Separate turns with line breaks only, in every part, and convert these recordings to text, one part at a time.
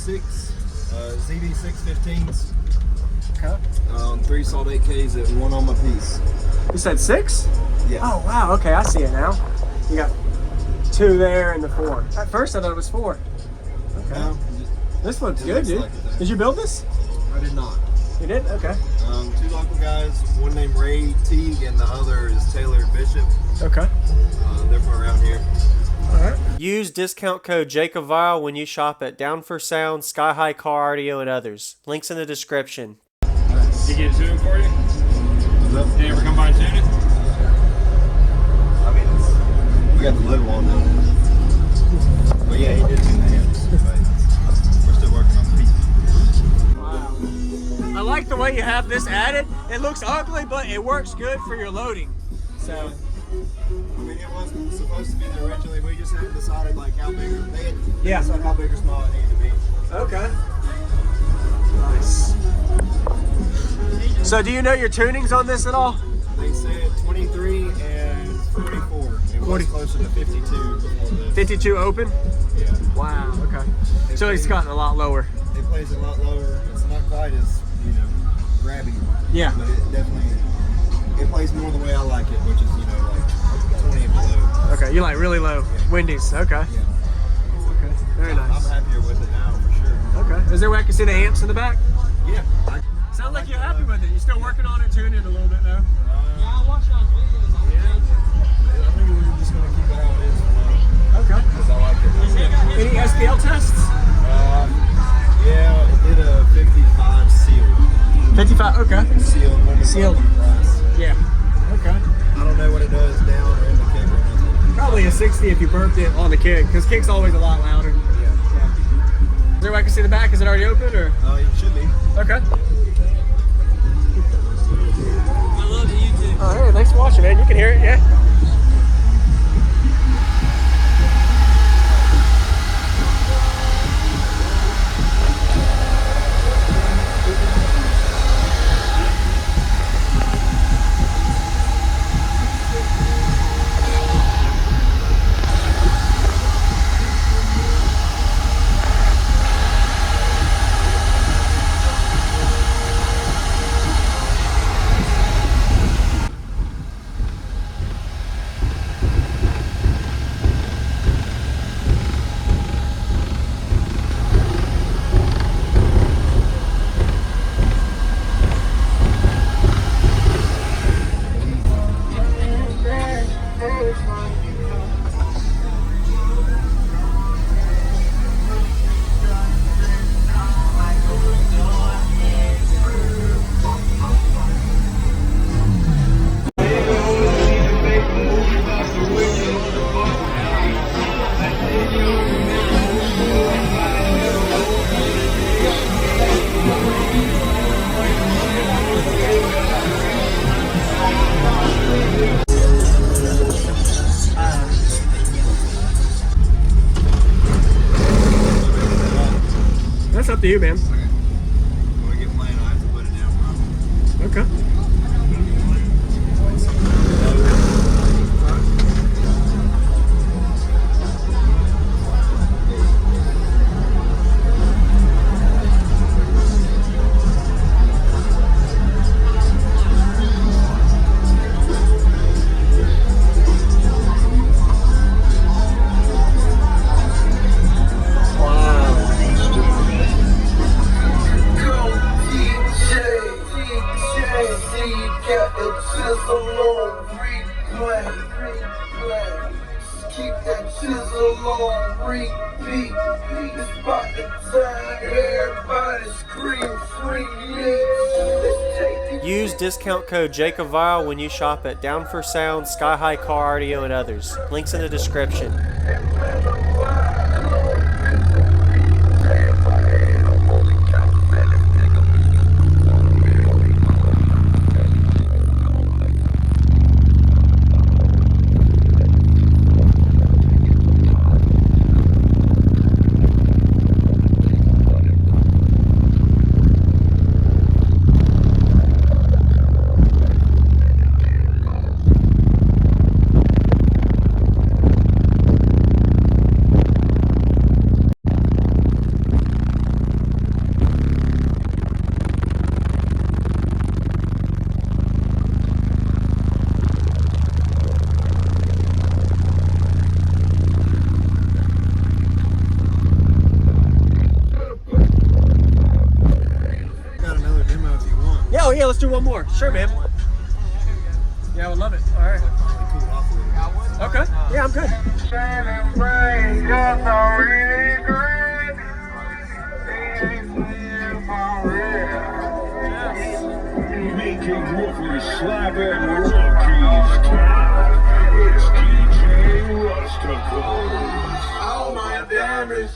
6 ZD615s.
Okay.
3 Salt 8Ks at 1 on my piece.
You said 6?
Yeah.
Oh, wow. Okay, I see it now. You got 2 there and the 4. At first, I thought it was 4. Okay.
No,
This looks good, dude.
like it,
Did you build this?
I did not.
You did? Okay.
2 local guys, one named Ray Teague and the other is Taylor Bishop.
Okay.
They're from around here.
All right.
Use discount code JACOBVIRAL when you shop at Down for Sound, Sky High Car Audio, and others. Links in the description.
Nice. Did he get it tuned for you?
What's up?
Did he ever come by and tune it?
I mean, we got the little one though. But yeah, he did tune the amps. But we're still working on the beat.
Wow. I like the way you have this added. It looks ugly, but it works good for your loading. So.
I mean, it wasn't supposed to be there originally. We just hadn't decided like how big they had decided how big or small it needed to be.
Okay. Nice. So do you know your tunings on this at all?
They said 23 and 44. It was closer to 52 before this.
52 open?
Yeah.
Wow, okay. So it's gotten a lot lower.
It plays a lot lower. It's not quite as, you know, grabby.
Yeah.
But it definitely, it plays more the way I like it, which is, you know, like 20 and below.
Okay, you like really low.
Yeah.
Windies, okay.
Yeah.
Okay, very nice.
I'm happier with it now, for sure.
Okay. Is there a way I can see the amps in the back?
Yeah.
Sounds like you're happy with it. You're still working on it, tuning it a little bit though.
Yeah, I watch y'all's videos.
I think we're just going to keep it how it is for now.
Okay.
Because I like it.
Any SPL tests?
Yeah, it did a 55 sealed.
55, okay.
Sealed.
Sealed.
Price.
Yeah. Okay.
I don't know what it does down or in the kick or nothing.
Probably a 60 if you burped it on the kick, because kick's always a lot louder.
Yeah.
Is there a way I can see the back? Is it already open or?
It should be.
Okay.
I love the YouTube.
Oh, hey, thanks for watching, man. You can hear it, yeah? That's up to you, man.
When we get playing, I have to put it down properly.
Okay.
Keep that chisel on repeat. It's about the time everybody scream free.
Use discount code JACOBVIRAL when you shop at Down for Sound, Sky High Car Audio, and others. Links in the description.
Oh yeah, let's do one more. Sure, man. Yeah, I would love it. All right. Okay. Yeah, I'm good.
Shining bright, just so really great. Making Wolfie slap and rookies time. It's DJ Rusticles. All my damage.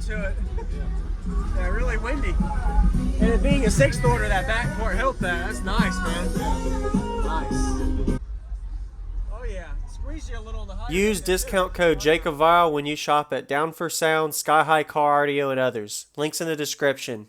To it. Yeah, really windy. And it being a 6th order, that back port helped that. That's nice, man. Nice. Oh yeah, squeeze you a little on the high.
Use discount code JACOBVIRAL when you shop at Down for Sound, Sky High Car Audio, and others. Links in the description.